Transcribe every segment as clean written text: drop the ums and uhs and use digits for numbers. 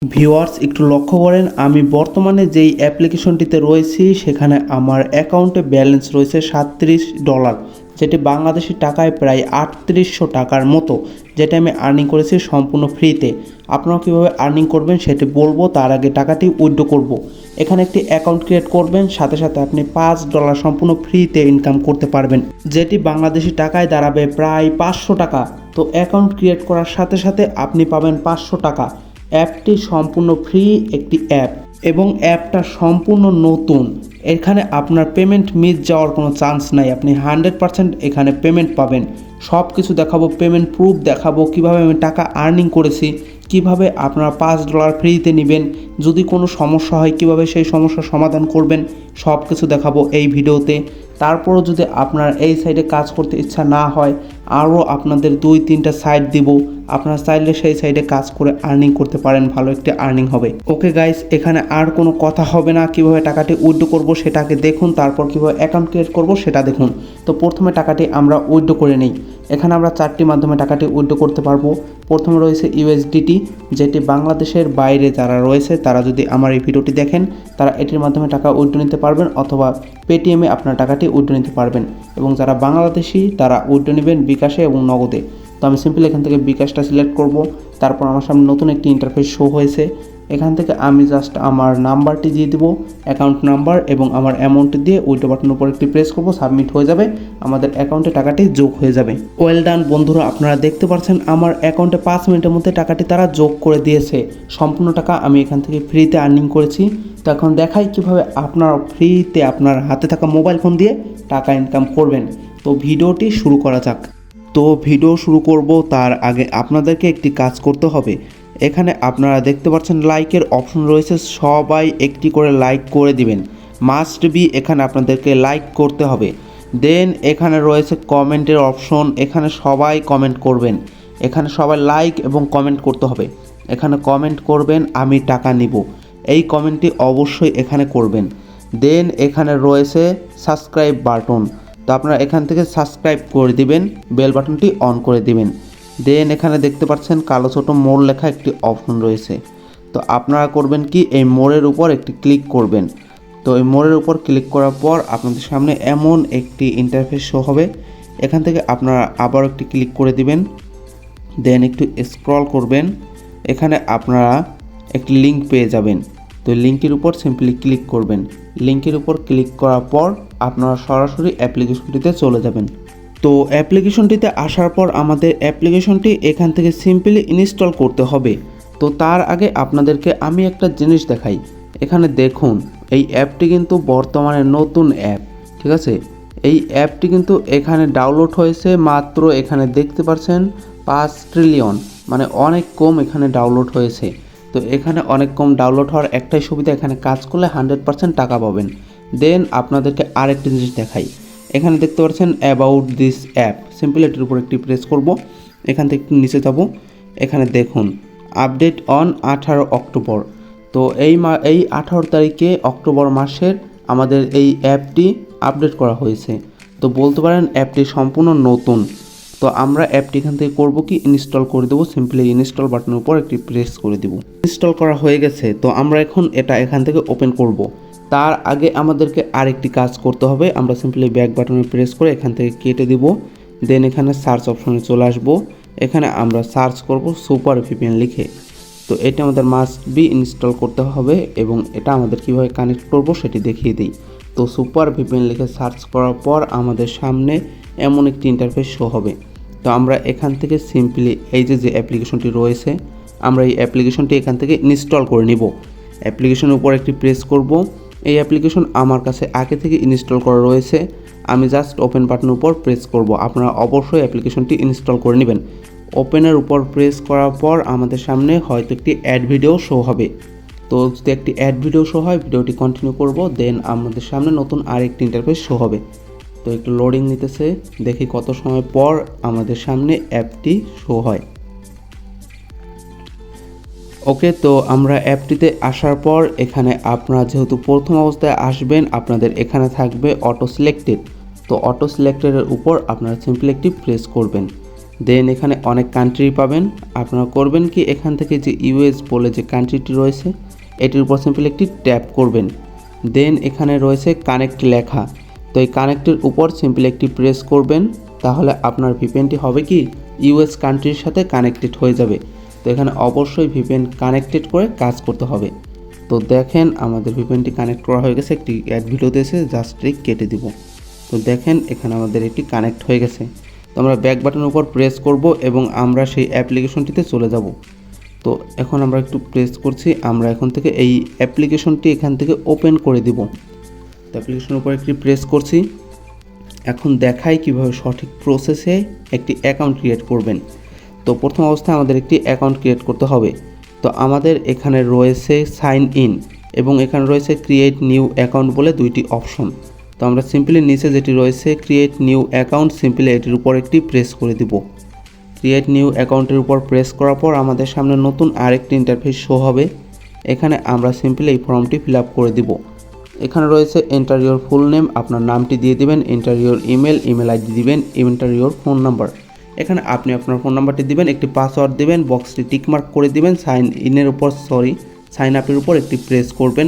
Viewers একটু লক্ষ্য করেন, আমি বর্তমানে যেই অ্যাপ্লিকেশনটিতে রয়েছি সেখানে আমার অ্যাকাউন্টে ব্যালেন্স রয়েছে $37, যেটি বাংলাদেশি টাকায় প্রায় 3800 টাকার মতো, যেটা আমি আর্নিং করেছি সম্পূর্ণ ফ্রিতে। আপনারা কীভাবে আর্নিং করবেন সেটি বলবো, তার আগে টাকাটি উইথড্র করব। এখানে একটি অ্যাকাউন্ট ক্রিয়েট করবেন, সাথে সাথে আপনি $5 সম্পূর্ণ ফ্রিতে ইনকাম করতে পারবেন, যেটি বাংলাদেশি টাকায় দাঁড়াবে প্রায় 500 টাকা। তো অ্যাকাউন্ট ক্রিয়েট করার সাথে সাথে আপনি পাবেন 500 টাকা। অ্যাপটি সম্পূর্ণ ফ্রি একটি অ্যাপ এবং অ্যাপটা সম্পূর্ণ নতুন। এখানে আপনার পেমেন্ট মিস যাওয়ার কোনো চান্স নাই, আপনি 100% এখানে পেমেন্ট পাবেন। সব কিছু দেখাবো, পেমেন্ট প্রুফ দেখাবো, কিভাবে আমি টাকা আর্নিং করেছি, কিভাবে আপনারা $5 ফ্রিতে নেবেন, যদি কোনো সমস্যা হয় কিভাবে সেই সমস্যার সমাধান করবেন, সব কিছু দেখাবো এই ভিডিওতে। তারপরও যদি আপনার এই সাইডে কাজ করতে ইচ্ছা না হয়, আরও আপনাদের 2-3টা সাইট দিব, আপনারা চাইলে সেই সাইডে কাজ করে আর্নিং করতে পারেন, ভালো একটি আর্নিং হবে। ওকে গাইস, এখানে আর কোনো কথা হবে না, কিভাবে টাকাটি উইথড্র করব সেটাকে দেখুন, তারপর কিভাবে অ্যাকাউন্ট ক্রিয়েট করব সেটা দেখুন। তো প্রথমে টাকাটি আমরা উইথড্র করে নিই। এখানে আমরা 4টি মাধ্যমে টাকাটি উইথড্র করতে পারবো। প্রথমে রয়েছে ইউএসডিটি, যেটি বাংলাদেশের বাইরে যারা রয়েছে তারা যদি আমার এই ভিডিওটি দেখেন, তারা এটির মাধ্যমে টাকা উইথড্র নিতে পারবেন, অথবা পেটিএমে আপনার টাকাটি উইথড্র নিতে পারবেন। এবং যারা বাংলাদেশি তারা উইথড্র নেবেন বিকাশে এবং নগদে। তো আমি সিম্পলি এখান থেকে বিকাশটা সিলেক্ট করব। তারপর আমার সামনে নতুন একটি ইন্টারফেস শো হয়েছে। এখান থেকে আমি জাস্ট আমার নাম্বারটি দিয়ে দেবো, অ্যাকাউন্ট নাম্বার, এবং আমার অ্যামাউন্টটি দিয়ে উইথড্র বাটনের উপর একটি প্রেস করব, সাবমিট হয়ে যাবে, আমাদের অ্যাকাউন্টে টাকাটি যোগ হয়ে যাবে। ওয়েল ডান বন্ধুরা, আপনারা দেখতে পাচ্ছেন আমার অ্যাকাউন্টে 5 মিনিটের মধ্যে টাকাটি তারা যোগ করে দিয়েছে। সম্পূর্ণ টাকা আমি এখান থেকে ফ্রিতে আর্নিং করেছি। তো এখন দেখাই কিভাবে আপনারা ফ্রিতে আপনার হাতে থাকা মোবাইল ফোন দিয়ে টাকা ইনকাম করবেন। তো ভিডিওটি শুরু করা যাক। তো ভিডিও শুরু করব তার আগে আপনাদেরকে একটি কাজ করতে হবে। এখানে আপনারা দেখতে পাচ্ছেন লাইকের অপশন রয়েছে, সবাই একটি করে লাইক করে দিবেন, মাস্ট বি এখানে আপনাদেরকে লাইক করতে হবে। দেন এখানে রয়েছে কমেন্টের অপশন, এখানে সবাই কমেন্ট করবেন, এখানে সবাই লাইক এবং কমেন্ট করতে হবে। এখানে কমেন্ট করবেন আমি টাকা নিব, এই কমেন্টটি অবশ্যই এখানে করবেন। দেন এখানে রয়েছে সাবস্ক্রাইব বাটন, তো আপনারা এখান থেকে সাবস্ক্রাইব করে দিবেন, বেল বাটনটি অন করে দিবেন। দেন এখানে দেখতে পাচ্ছেন কালো ছোট মোড় লেখা একটি অপশন রয়েছে, তো আপনারা করবেন কি এই মোড়ের উপর একটি ক্লিক করবেন। তো এই মোড়ের উপর ক্লিক করার পর আপনাদের সামনে এমন একটি ইন্টারফেস শো হবে। এখান থেকে আপনারা আবার একটি ক্লিক করে দিবেন, দেন একটু স্ক্রল করবেন, এখানে আপনারা একটি লিঙ্ক পেয়ে যাবেন। তো লিঙ্কের উপর সিম্পলি ক্লিক করবেন, লিঙ্কের উপর ক্লিক করার পর আপনারা সরাসরি অ্যাপ্লিকেশনটিতে চলে যাবেন। তো অ্যাপ্লিকেশনটিতে আসার পর আমাদের অ্যাপ্লিকেশনটি এখান থেকে সিম্পলি ইনস্টল করতে হবে। তো তার আগে আপনাদেরকে আমি একটা জিনিস দেখাই। এখানে দেখুন এই অ্যাপটি কিন্তু বর্তমানে নতুন অ্যাপ, ঠিক আছে। এই অ্যাপটি কিন্তু এখানে ডাউনলোড হয়েছে মাত্র, এখানে দেখতে পাচ্ছেন 5 ট্রিলিয়ন, মানে অনেক কম এখানে ডাউনলোড হয়েছে। তো এখানে অনেক কম ডাউনলোড হওয়ার একটাই সুবিধা, এখানে কাজ করলে 100% টাকা পাবেন। দেন আপনাদেরকে আরেকটি জিনিস দেখাই। এখানে দেখতে পাচ্ছেন অ্যাবাউট দিস অ্যাপ, সিম্পল এটির উপর একটি প্রেস করব। এখান থেকে একটু নিচে যাব, এখানে দেখুন আপডেট অন 18 অক্টোবর। তো এই 18 তারিখে অক্টোবর মাসের আমাদের এই অ্যাপটি আপডেট করা হয়েছে। তো বলতে পারেন অ্যাপটি সম্পূর্ণ নতুন। তো আমরা অ্যাপটি এখান থেকে করব কি ইনস্টল করে দেবো, সিম্পলি ইনস্টল বাটনের উপর একটি প্রেস করে দেব। ইনস্টল করা হয়ে গেছে, তো আমরা এখন এটা এখান থেকে ওপেন করব। তার আগে আমাদেরকে আরেকটি কাজ করতে হবে, আমরা সিম্পলি ব্যাক বাটনে প্রেস করে এখান থেকে কেটে দিব। দেন এখানে সার্চ অপশনে চলে আসব, এখানে আমরা সার্চ করব সুপার ভিপিএন লিখে। তো এটা আমাদের মাস্ট বি ইনস্টল করতে হবে, এবং এটা আমাদের কিভাবে কানেক্ট করব সেটি দেখিয়ে দিই। তো সুপার ভিপিএন লিখে সার্চ করার পর আমাদের সামনে এমন একটি ইন্টারফেস শো হবে। তো আমরা এখান থেকে সিম্পলি এই যে অ্যাপ্লিকেশনটি রয়েছে, আমরা এই অ্যাপ্লিকেশনটি এখান থেকে ইনস্টল করে নিব। অ্যাপ্লিকেশনের উপর একটি প্রেস করব। এই অ্যাপ্লিকেশন আমার কাছে আগে থেকে ইনস্টল করা রয়েছে, আমি জাস্ট ওপেন বাটনের উপর প্রেস করব। আপনারা অবশ্যই অ্যাপ্লিকেশনটি ইনস্টল করে নেবেন। ওপেনের উপর প্রেস করার পর আমাদের সামনে হয়তো একটি অ্যাড ভিডিও শো হবে। তো যদি একটি অ্যাড ভিডিও শো হয়, ভিডিওটি কন্টিনিউ করব, দেন আমাদের সামনে নতুন আরেকটি ইন্টারফেস শো হবে। তো একটু লোডিং নিতেছে, দেখি কত সময় পর আমাদের সামনে অ্যাপটি শো হয়। ওকে, তো আমরা অ্যাপটিতে আসার পর এখানে আপনারা যেহেতু প্রথম অবস্থায় আসবেন, আপনাদের এখানে থাকবে অটো সিলেক্টেড। তো অটো সিলেক্টেডের উপর আপনারা সিম্পলি একটি প্রেস করবেন। দেন এখানে অনেক কান্ট্রি পাবেন। আপনারা করবেন কি, এখান থেকে যে ইউএস বলে যে কান্ট্রিটি রয়েছে এটির উপর সিম্পলি একটি ট্যাপ করবেন। দেন এখানে রয়েছে কানেক্ট লেখা, তো এই কানেক্টের উপর সিম্পলি একটি প্রেস করবেন, তাহলে আপনার ভিপিএনটি হবে কি ইউএস কান্ট্রির সাথে কানেক্টেড হয়ে যাবে। তো এখানে অবশ্যই ভিপিএন কানেক্টেড করে কাজ করতে হবে। তো দেখেন আমাদের ভিপিএনটি কানেক্ট করা হয়ে গেছে, একটি অ্যাড ভিডিও দিয়েছে, জাস্ট কেটে দিব। তো দেখেন এখানে আমাদের এটি কানেক্ট হয়ে গেছে। তো আমরা ব্যাক বাটনের উপর প্রেস করব এবং আমরা সেই অ্যাপ্লিকেশনটিতে চলে যাব। তো এখন আমরা একটু প্রেস করছি, আমরা এখন থেকে এই অ্যাপ্লিকেশনটি এখান থেকে ওপেন করে দিব। তো অ্যাপ্লিকেশনের উপর একটি প্রেস করছি। এখন দেখাই কিভাবে সঠিক প্রসেসে একটি অ্যাকাউন্ট ক্রিয়েট করবেন। তো প্রথম অবস্থায় আমাদের একটি অ্যাকাউন্ট ক্রিয়েট করতে হবে। তো আমাদের এখানে রয়েছে সাইন ইন এবং এখানে রয়েছে ক্রিয়েট নিউ অ্যাকাউন্ট বলে দুইটি অপশন। তো আমরা সিম্পলি নিচে যেটি রয়েছে ক্রিয়েট নিউ অ্যাকাউন্ট, সিম্পলি এটির উপর একটি প্রেস করে দিব। ক্রিয়েট নিউ অ্যাকাউন্টের উপর প্রেস করার পর আমাদের সামনে নতুন আরেকটি ইন্টারফেস শো হবে। এখানে আমরা সিম্পলি এই ফর্মটি ফিল আপ করে দিব। এখানে রয়েছে এন্টার ইওর ফুল নেম, আপনার নামটি দিয়ে দিবেন, এন্টার ইওর ইমেল আইডি দিবেন, এন্টার ইওর ফোন নাম্বার। এখানে আপনি আপনার ফোন নাম্বারটি দিবেন, একটি পাসওয়ার্ড দিবেন, বক্সটি টিকমার্ক করে দিবেন, সাইন আপের উপর একটি প্রেস করবেন।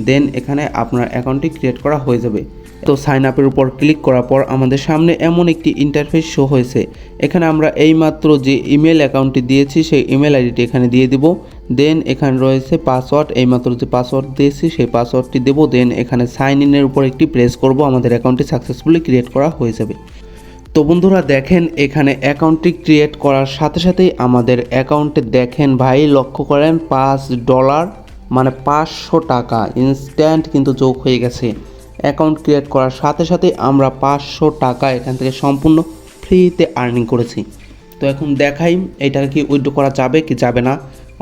দেন এখানে আপনার অ্যাকাউন্টটি ক্রিয়েট করা হয়ে যাবে। তো সাইন আপের উপর ক্লিক করার পর আমাদের সামনে এমন একটি ইন্টারফেস শো হয়েছে। এখানে আমরা এইমাত্র যে ইমেল অ্যাকাউন্টটি দিয়েছি সেই ইমেল আইডিটি এখানে দিয়ে দিব। দেন এখানে রয়েছে পাসওয়ার্ড, এইমাত্র যে পাসওয়ার্ড দিয়েছি সেই পাসওয়ার্ডটি দেবো। দেন এখানে সাইন ইনের উপর একটি প্রেস করব, আমাদের অ্যাকাউন্টটি সাকসেসফুলি ক্রিয়েট করা হয়ে যাবে। তো বন্ধুরা দেখেন এখানে অ্যাকাউন্টটি ক্রিয়েট করার সাথে সাথেই আমাদের অ্যাকাউন্টে দেখেন ভাই, লক্ষ্য করেন $5 মানে 500 টাকা ইনস্ট্যান্ট কিন্তু যোগ হয়ে গেছে। অ্যাকাউন্ট ক্রিয়েট করার সাথে সাথেই আমরা 500 টাকা এখান থেকে সম্পূর্ণ ফ্রিতে আর্নিং করেছি। তো এখন দেখাই এটাকে কি উইথড্র করা যাবে কি যাবে না,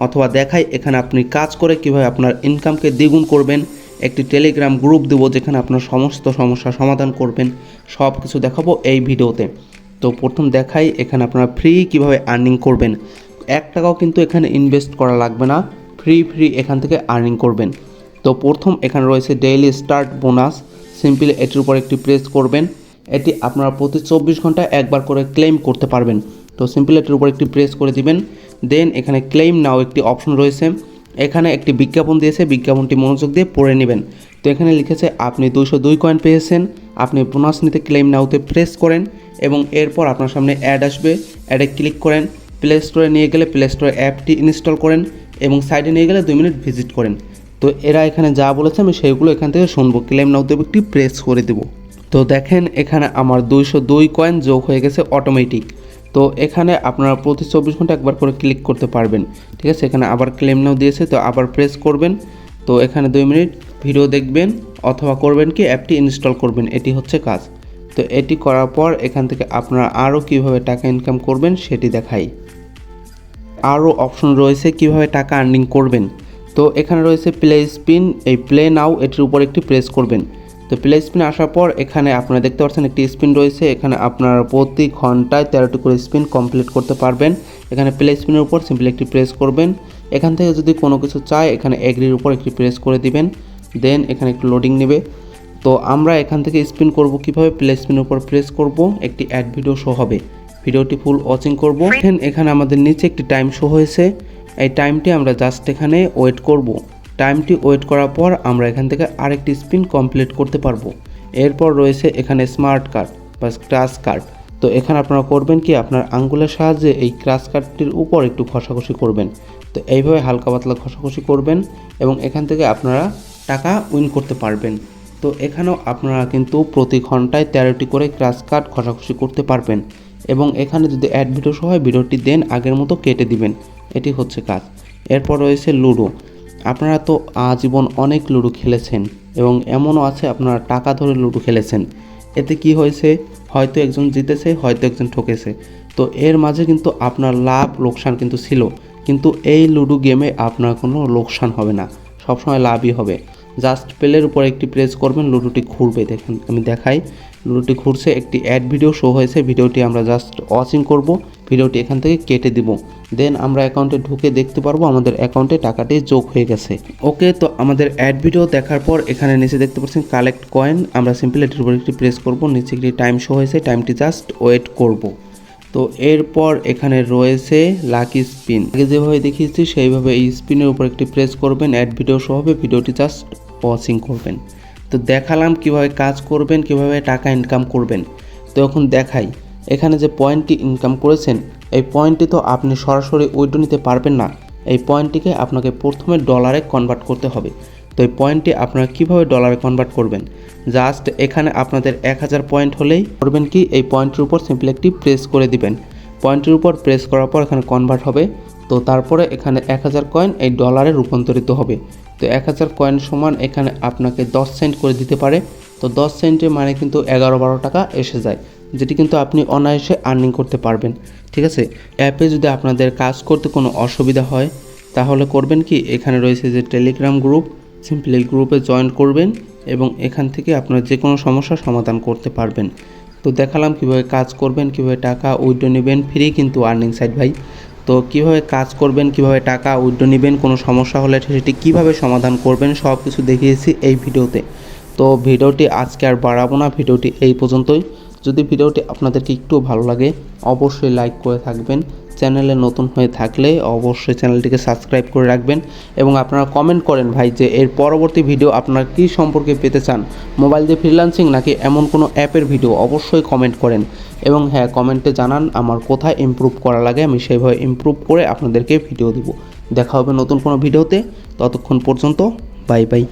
অথবা দেখাই এখানে আপনি কাজ করে কিভাবে আপনার ইনকামকে দ্বিগুণ করবেন। একটি টেলিগ্রাম গ্রুপ দেবো যেখানে আপনার সমস্ত সমস্যার সমাধান করবেন, সব কিছু দেখাবো এই ভিডিওতে। তো প্রথম দেখাই এখানে আপনারা ফ্রি কিভাবে আর্নিং করবেন। 1 টাকাও কিন্তু এখানে ইনভেস্ট করা লাগবে না, ফ্রি এখান থেকে আর্নিং করবেন। তো প্রথম এখানে রয়েছে ডেইলি স্টার্ট বোনাস, সিম্পলি এটির উপর একটি প্রেস করবেন। এটি আপনারা প্রতি 24 ঘন্টায় একবার করে ক্লেম করতে পারবেন। তো সিম্পলি এটির উপর একটি প্রেস করে দিবেন। দেন এখানে ক্লেম নাও একটি অপশন রয়েছে, এখানে একটি বিজ্ঞাপন দিয়েছে, বিজ্ঞাপনটি মনোযোগ দিয়ে পড়ে নেবেন। তো এখানে লিখেছে আপনি 202 কয়েন পেয়েছেন, আপনি বোনাস নিতে ক্লেম নাওতে প্রেস করেন এবং এরপর আপনার সামনে অ্যাড আসবে, অ্যাডে ক্লিক করেন, প্লে স্টোরে নিয়ে গেলে প্লে স্টোরে অ্যাপটি ইনস্টল করেন এবং সাইডে নিয়ে গেলে 2 মিনিট ভিজিট করেন। তো এরা এখানে যা বলেছে আমি সেইগুলো এখান থেকে শুনবো, ক্লেম নাওতে একটি প্রেস করে দেবো। তো দেখেন এখানে আমার 202 কয়েন যোগ হয়ে গেছে অটোমেটিক। তো এখানে আপনারা প্রতি 24 ঘন্টা একবার করে ক্লিক করতে পারবেন, ঠিক আছে। এখানে আবার ক্লেম নাও দিয়েছে, তো আবার প্রেস করবেন। তো এখানে 2 মিনিট ভিডিও দেখবেন অথবা করবেন কি অ্যাপটি ইনস্টল করবেন, এটি হচ্ছে কাজ। তো এটি করার পর এখান থেকে আপনারা আরও কীভাবে টাকা ইনকাম করবেন সেটি দেখাই। আরও অপশন রয়েছে কিভাবে টাকা আর্নিং করবেন। তো এখানে রয়েছে প্লে স্পিন, এই প্লে নাও এটির উপর একটি প্রেস করবেন। তো প্লে স্পিন আসার পর এখানে আপনারা দেখতে পাচ্ছেন একটি স্পিন রয়েছে, এখানে আপনারা প্রতি ঘন্টায় 13টি করে স্পিন কমপ্লিট করতে পারবেন। এখানে প্লে স্পিনের উপর সিম্পলি একটি প্রেস করবেন। এখান থেকে যদি কোনো কিছু চায় এখানে এগ্রির উপর একটি প্রেস করে দিবেন। দেন এখানে একটু লোডিং নেবে। তো আমরা এখান থেকে স্পিন করব কিভাবে, প্লে স্পিনের উপর প্রেস করব, একটি অ্যাড ভিডিও শো হবে, ভিডিওটি ফুল ওয়াচিং করব। এখানে আমাদের নিচে একটি টাইম শো হয়েছে, এই টাইমটি আমরা জাস্ট এখানে ওয়েট করব। টাইমটি ওয়েট করার পর আমরা এখান থেকে আরেকটি স্পিন কমপ্লিট করতে পারবো। এরপর রয়েছে এখানে স্মার্ট কার্ড বা স্ক্র্যাচ কার্ড। তো এখানে আপনারা করবেন কি আপনার আঙ্গুলের সাহায্যে এই ক্র্যাচ কার্ডটির উপর একটু ঘষাঘষি করবেন। তো এইভাবে হালকা পাতলা ঘষাঘষি করবেন এবং এখান থেকে আপনারা টাকা উইন করতে পারবেন। তো এখানেও আপনারা কিন্তু প্রতি ঘন্টায় 13টি করে ক্র্যাচ কার্ড ঘষাঘষি করতে পারবেন এবং এখানে যদি অ্যাড ভিডিও সহ হয় ভিডিওটি দেন আগের মতো কেটে দিবেন, এটি হচ্ছে কাজ। এরপর রয়েছে লুডো। আপনারা তো আজীবন অনেক লুডো খেলেছেন এবং এমনও আছে আপনারা টাকা ধরে লুডো খেলেছেন। এতে কি হয়েছে, হয়তো একজন জিতেছে হয়তো একজন ঠকেছে। তো এর মাঝে কিন্তু আপনার লাভ লোকসান কিন্তু ছিল, কিন্তু এই লুডো গেমে আপনার কোনো লোকসান হবে না, সবসময় লাভই হবে। জাস্ট প্লের উপর একটি প্রেস করবেন, লুডোটি ঘুরবে। দেখেন আমি দেখাই, লুডোটি ঘুরছে, একটি অ্যাড ভিডিও শো হয়েছে, ভিডিওটি আমরা জাস্ট ওয়াচিং করব, ভিডিওটি এখান থেকে কেটে দিব। দেন আমরা অ্যাকাউন্টে ঢুকে দেখতে পারবো আমাদের অ্যাকাউন্টে টাকাটি যোগ হয়ে গেছে। ওকে, তো আমাদের অ্যাড ভিডিও দেখার পর এখানে নিচে দেখতে পাচ্ছেন কালেক্ট কয়েন, আমরা সিম্পলি এটির উপর একটি প্রেস করব, নিচে একটি টাইম শো হয়েছে, টাইমটি জাস্ট ওয়েট করব। তো এরপর এখানে রয়েছে লাকি স্পিন, আগে যেভাবে দেখিয়েছি সেইভাবে এই স্পিনের উপর একটি প্রেস করবেন, অ্যাড ভিডিও শো হবে, ভিডিওটি জাস্ট ওয়াচিং করবেন। তো দেখালাম কিভাবে কাজ করবেন, কিভাবে টাকা ইনকাম করবেন। তো এখন দেখাই, এখানে যে পয়েন্টটি ইনকাম করেছেন এই পয়েন্টটি তো আপনি সরাসরি উইথড্র নিতে পারবেন না, এই পয়েন্টটিকে আপনাকে প্রথমে ডলারে কনভার্ট করতে হবে। তো এই পয়েন্টটি আপনারা কীভাবে ডলারে কনভার্ট করবেন, জাস্ট এখানে আপনাদের 1000 পয়েন্ট হলেই করবেন কি, এই পয়েন্টের উপর সিম্পলি একটি প্রেস করে দিবেন। পয়েন্টের উপর প্রেস করার পর এখানে কনভার্ট হবে। তো তারপরে এখানে 1000 কয়েন এই ডলারে রূপান্তরিত হবে। তো 1000 কয়েন সমান এখানে আপনাকে 10 সেন্ট করে দিতে পারে। তো 10 সেন্টের মানে কিন্তু 11-12 টাকা এসে যায়, যেটি কিন্তু আপনি অনায়াসে আর্নিং করতে পারবেন। ঠিক আছে, অ্যাপে যদি আপনাদের কাজ করতে কোনো অসুবিধা হয় তাহলে করবেন কি, এখানে রয়েছে যে টেলিগ্রাম গ্রুপ, সিম্পলি গ্রুপে জয়েন করবেন এবং এখান থেকে আপনার যে কোনো সমস্যার সমাধান করতে পারবেন। তো দেখালাম কিভাবে কাজ করবেন, কিভাবে টাকা উইথড্র নেবেন, ফ্রি কিন্তু আর্নিং সাইট ভাই। তো কিভাবে কাজ করবেন, কিভাবে টাকা উইথড্র নেবেন, কোনো সমস্যা হলে সেটি কিভাবে সমাধান করবেন সব কিছু দেখিয়েছি এই ভিডিওতে। তো ভিডিওটি আজকে আর বাড়াবো না, ভিডিওটি এই পর্যন্তই। যদি ভিডিওটি আপনাদেরকে একটু ভালো লাগে অবশ্যই লাইক করে থাকবেন, চ্যানেলে নতুন হয়ে থাকলে অবশ্যই চ্যানেলটিকে সাবস্ক্রাইব করে রাখবেন এবং আপনারা কমেন্ট করেন ভাই যে এর পরবর্তী ভিডিও আপনারা কী সম্পর্কে পেতে চান, মোবাইল দিয়ে ফ্রিল্যান্সিং নাকি এমন কোনো অ্যাপের ভিডিও, অবশ্যই কমেন্ট করেন। এবং হ্যাঁ, কমেন্টে জানান আমার কোথায় ইমপ্রুভ করা লাগে, আমি সেইভাবে ইমপ্রুভ করে আপনাদেরকে ভিডিও দেব। দেখা হবে নতুন কোনো ভিডিওতে, ততক্ষণ পর্যন্ত বাই বাই।